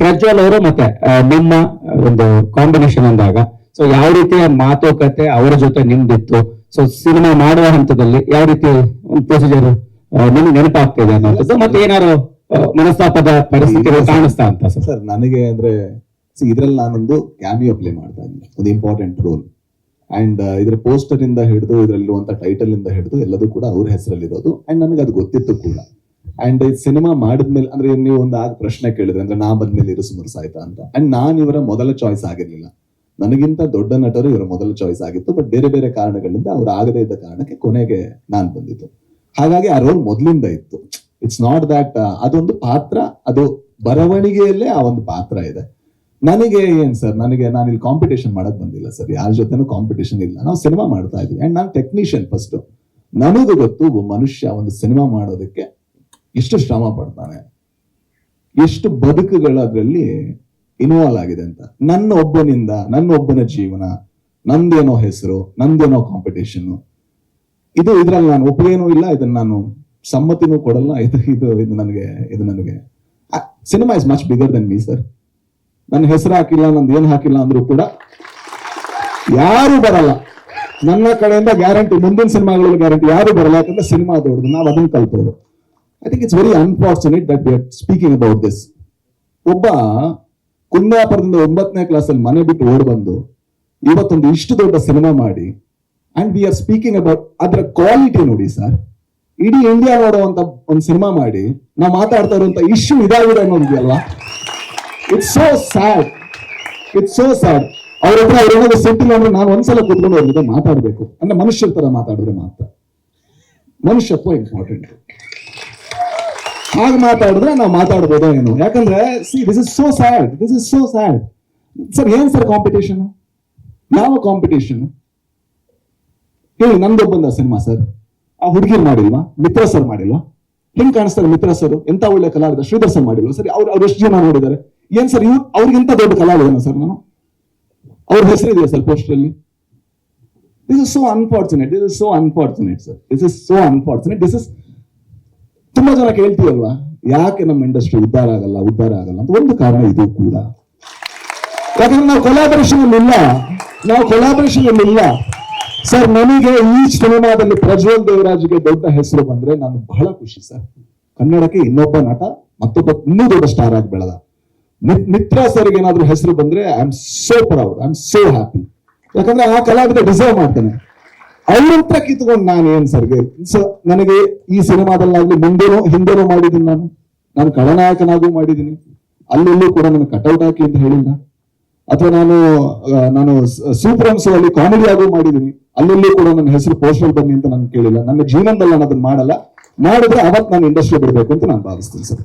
ಪ್ರಜ್ವಲ್ ಅವರು ಮತ್ತೆ ನಿಮ್ಮ ಒಂದು ಕಾಂಬಿನೇಷನ್ ಅಂದಾಗ ಸೊ ಯಾವ ರೀತಿಯ ಮಾತುಕತೆ ಅವರ ಜೊತೆ ನಿಮ್ದಿತ್ತು? ಸೊ ಸಿನಿಮಾ ಮಾಡುವ ಹಂತದಲ್ಲಿ ಯಾವ ರೀತಿ ಒಂದು ಪ್ರೊಸೀಜರ್ ನಿಮ್ಗೆ ನೆನಪಾಗ್ತಿದೆ ಅನ್ನೋದು, ಮತ್ತೆ ಏನಾದ್ರು ಮನಸ್ತಾಪದ ಪರಿಸ್ಥಿತಿಗಳು ಕಾಣಿಸ್ತಾ ಅಂತ? ಸರ್ ನನಗೆ ಅಂದ್ರೆ ಇದ್ರಲ್ಲಿ ನಾನೊಂದು ಕ್ಯಾಮಿಯೋ ಪ್ಲೇ ಮಾಡ್ತಾ ಇದ್ದೀನಿ, ಒಂದು ಇಂಪಾರ್ಟೆಂಟ್ ರೋಲ್. ಅಂಡ್ ಇದ್ರ ಪೋಸ್ಟರ್ ಇಂದ ಹಿಡಿದು ಇದ್ರಲ್ಲಿರುವಂತ ಟೈಟಲ್ ಇಂದ ಹಿಡಿದು ಎಲ್ಲದೂ ಕೂಡ ಅವ್ರ ಹೆಸರಲ್ಲಿರೋದು. ಅಂಡ್ ನನಗೆ ಅದು ಗೊತ್ತಿತ್ತು ಕೂಡ. ಅಂಡ್ ಈ ಸಿನಿಮಾ ಮಾಡಿದ್ಮೇಲೆ ಅಂದ್ರೆ ನೀವು ಒಂದು ಆಗ ಪ್ರಶ್ನೆ ಕೇಳಿದ್ರೆ ಅಂದ್ರೆ ನಾ ಬಂದ್ಮೇಲೆ ಇರಿಸು ಮುರುಸಾಯ್ತಾ ಅಂತ. ಅಂಡ್ ನಾನ್ ಇವರ ಮೊದಲ ಚಾಯ್ಸ್ ಆಗಿರ್ಲಿಲ್ಲ, ನನಗಿಂತ ದೊಡ್ಡ ನಟರು ಇವರ ಮೊದಲ ಚಾಯ್ಸ್ ಆಗಿತ್ತು. ಬಟ್ ಬೇರೆ ಬೇರೆ ಕಾರಣಗಳಿಂದ ಅವ್ರು ಆಗದೇ ಇದ್ದ ಕಾರಣಕ್ಕೆ ಕೊನೆಗೆ ನಾನ್ ಬಂದಿತ್ತು. ಹಾಗಾಗಿ ಆ ರೋಲ್ ಮೊದಲಿಂದ ಇತ್ತು. ಇಟ್ಸ್ ನಾಟ್ ದಟ್ ಅದೊಂದು ಪಾತ್ರ, ಅದು ಬರವಣಿಗೆಯಲ್ಲೇ ಆ ಒಂದು ಪಾತ್ರ ಇದೆ. ನನಗೆ ಏನ್ ಸರ್, ನಾನು ಇಲ್ಲಿ ಕಾಂಪಿಟೇಷನ್ ಮಾಡಕ್ ಬಂದಿಲ್ಲ ಸರ್, ಯಾರ ಜೊತೆನೂ ಕಾಂಪಿಟೇಷನ್ ಇಲ್ಲ. ನಾವು ಸಿನಿಮಾ ಮಾಡ್ತಾ ಇದೀವಿ. ಅಂಡ್ ನಾನು ಟೆಕ್ನಿಷಿಯನ್ ಫಸ್ಟ್. ನನಗೂ ಗೊತ್ತು ಒಬ್ಬ ಮನುಷ್ಯ ಒಂದು ಸಿನಿಮಾ ಮಾಡೋದಕ್ಕೆ ಎಷ್ಟು ಶ್ರಮ ಪಡ್ತಾನೆ, ಎಷ್ಟು ಬದುಕುಗಳು ಅದರಲ್ಲಿ ಇನ್ವಾಲ್ವ್ ಆಗಿದೆ ಅಂತ. ನನ್ನ ಒಬ್ಬನ ಜೀವನ, ನಂದೇನೋ ಹೆಸರು, ನಂದೇನೋ ಕಾಂಪಿಟೇಷನ್, ಇದ್ರಲ್ಲಿ ನಾನು ಒಪ್ಪಿಗೇನೂ ಇಲ್ಲ, ಇದನ್ನ ನಾನು ಸಮ್ಮತಿನೂ ಕೊಡಲ್ಲ. ಇದು ನನಗೆ cinema is much bigger then me sir. ನನ್ನ ಹೆಸರು ಹಾಕಿಲ್ಲ, ನಂದು ಏನು ಹಾಕಿಲ್ಲ ಅಂದ್ರೂ ಕೂಡ ಯಾರು ಬರಲ್ಲ ನನ್ನ ಕಡೆಯಿಂದ, ಗ್ಯಾರಂಟಿ. ಮುಂದಿನ ಸಿನಿಮಾಗಳಲ್ಲಿ ಗ್ಯಾರಂಟಿ ಯಾರು ಬರಲ್ಲ, ಯಾಕಂದ್ರೆ ಸಿನಿಮಾ ದೊಡ್ಡದು, ನಾವು ಅದನ್ನ ಕಲ್ತವ್ರು. I think it's very unfortunate that we are speaking about this. ಒಬ್ಬ ಕುಂದಾಪುರದಿಂದ 9ನೇ ಕ್ಲಾಸಲ್ಲಿ ಮನೆ ಬಿಟ್ಟು ಓಡ್ ಬಂದು ಇವತ್ತೊಂದು ಇಷ್ಟು ದೊಡ್ಡ ಸಿನಿಮಾ ಮಾಡಿ, and we are speaking about ಅದರ ಕ್ವಾಲಿಟಿ. ನೋಡಿ ಸರ್, ಇಡೀ ಇಂಡಿಯಾ ನೋಡುವಂತ ಒಂದು ಸಿನಿಮಾ ಮಾಡಿ ನಾವು ಮಾತಾಡ್ತಾ ಇರುವಂತ ಇಶ್ಯೂ ಇದಾಗಿದೆ ಅನ್ನೋದಿದೆಯಲ್ಲ, ಇಟ್ಸ್ ಸೋ ಸ್ಯಾಡ್. ಅವ್ರೇನಾದ್ರು ಸಿಟ್ಟಿಲ್ಲ ಅಂದ್ರೆ ನಾನು ಒಂದ್ಸಲ ಕೂತ್ಕೊಂಡು ಅವ್ರ ಜೊತೆ ಮಾತಾಡ್ಬೇಕು. ಅಂದ್ರೆ ಮನುಷ್ಯರ ತರ ಮಾತಾಡಿದ್ರೆ ಮಾತ್ರ, ಮನುಷ್ಯತ್ವ ಇಂಪಾರ್ಟೆಂಟ್. ಹಾಗೆ ಮಾತಾಡಿದ್ರೆ ನಾವು ಮಾತಾಡ್ಬೋದೋ ಏನು. ಯಾಕಂದ್ರೆ this is so sad sir. ಏನ್ ಸರ್ ಕಾಂಪಿಟೇಷನ್? ಯಾವ ಕಾಂಪಿಟೇಷನ್ ಹೇಳಿ? ನಂದೊಬ್ಬಂದ ಸಿನಿಮಾ ಸರ್, ಆ ಹುಡುಗಿರ್ ಮಾಡಿಲ್ವಾ? ಮಿತ್ರ ಸರ್ ಮಾಡಿಲ್ವಾ? ಹೆಂಗ್ ಕಾಣಿಸ್ತಾರೆ ಮಿತ್ರ ಸರ್? ಎಂತ ಒಳ್ಳೆ ಕಲಾವಿದ. ಶ್ರೀಧರ್ ಸರ್ ಮಾಡಿಲ್ವಾ ಸರ್? ಅವ್ರು ಎಷ್ಟು ಜನ ನೋಡಿದ್ದಾರೆ? ಏನ್ ಸರ್ ಅವ್ರಿಗಿಂತ ದೊಡ್ಡ ಕಲಾವಿದನ ಸರ್ ನಾನು? ಅವ್ರ ಹೆಸರಿದೆಯಾ ಸರ್ ಪೋಸ್ಟರ್ ಅಲ್ಲಿ? This is so unfortunate sir. This is ತುಂಬಾ ಜನ ಕೇಳ್ತೀವಲ್ವಾ, ಯಾಕೆ ನಮ್ಮ ಇಂಡಸ್ಟ್ರಿ ಉದ್ಧಾರ ಆಗಲ್ಲ ಅಂತ. ಒಂದು ಕಾರಣ ಇದು ಕೂಡ. ಯಾಕಂದ್ರೆ ನಾವು ಕೊಲಾಬರೇಷನ್ ಅಲ್ಲಿ ಇಲ್ಲ ಸರ್. ನನಗೆ ಈ ಸಿನಿಮಾದಲ್ಲಿ ಪ್ರಜ್ವಲ್ ದೇವರಾಜ್ಗೆ ದೊಡ್ಡ ಹೆಸರು ಬಂದ್ರೆ ನಾನು ಬಹಳ ಖುಷಿ ಸರ್. ಕನ್ನಡಕ್ಕೆ ಇನ್ನೊಬ್ಬ ನಟ, ಮತ್ತೊಬ್ಬ ಇನ್ನೂ ದೊಡ್ಡ ಸ್ಟಾರ್ ಆಗಿ ಬೆಳೆದ. ಮಿತ್ರ ಸರ್ಗೆ ಏನಾದ್ರೂ ಹೆಸರು ಬಂದ್ರೆ I am so proud, I am so happy. ಯಾಕಂದ್ರೆ ಆ ಕಲಾವಿದ ಡಿಸರ್ವ್ ಮಾಡ್ತಾನೆ. ಅವ್ರ ಹತ್ರ ಕಿತ್ಕೊಂಡು ನಾನು ಏನ್ ಸರ್ಗೆ ನನಗೆ ಈ ಸಿನಿಮಾದಲ್ಲಾಗ್ಲಿ ಮುಂದೆನೂ ಹಿಂದೆನೂ ಮಾಡಿದ್ದೀನಿ. ನಾನು ಖಳನಾಯಕನಾಗೂ ಮಾಡಿದ್ದೀನಿ. ಅಲ್ಲೆಲ್ಲೂ ಕೂಡ ನಾನು ಕಟೌಟ್ ಹಾಕಿ ಅಂತ ಹೇಳಿಲ್ಲ. ಅಥವಾ ನಾನು ಸೂಪರ್ ಹಂಸು ಅಲ್ಲಿ ಕಾಮಿಡಿ ಆಗೂ ಮಾಡಿದ್ದೀನಿ. ಅಲ್ಲೆಲ್ಲೂ ಕೂಡ ನನ್ನ ಹೆಸರು ಪೋಸ್ಟರ್ ಬನ್ನಿ ಅಂತ ನಾನು ಕೇಳಿಲ್ಲ. ನನ್ನ ಜೀವನದಲ್ಲಿ ನಾನು ಅದನ್ನ ಮಾಡಿದ್ರೆ ಅವತ್ತು ನಾನು ಇಂಡಸ್ಟ್ರಿ ಬಿಡಬೇಕು ಅಂತ ನಾನು ಭಾವಿಸ್ತೀನಿ ಸರ್.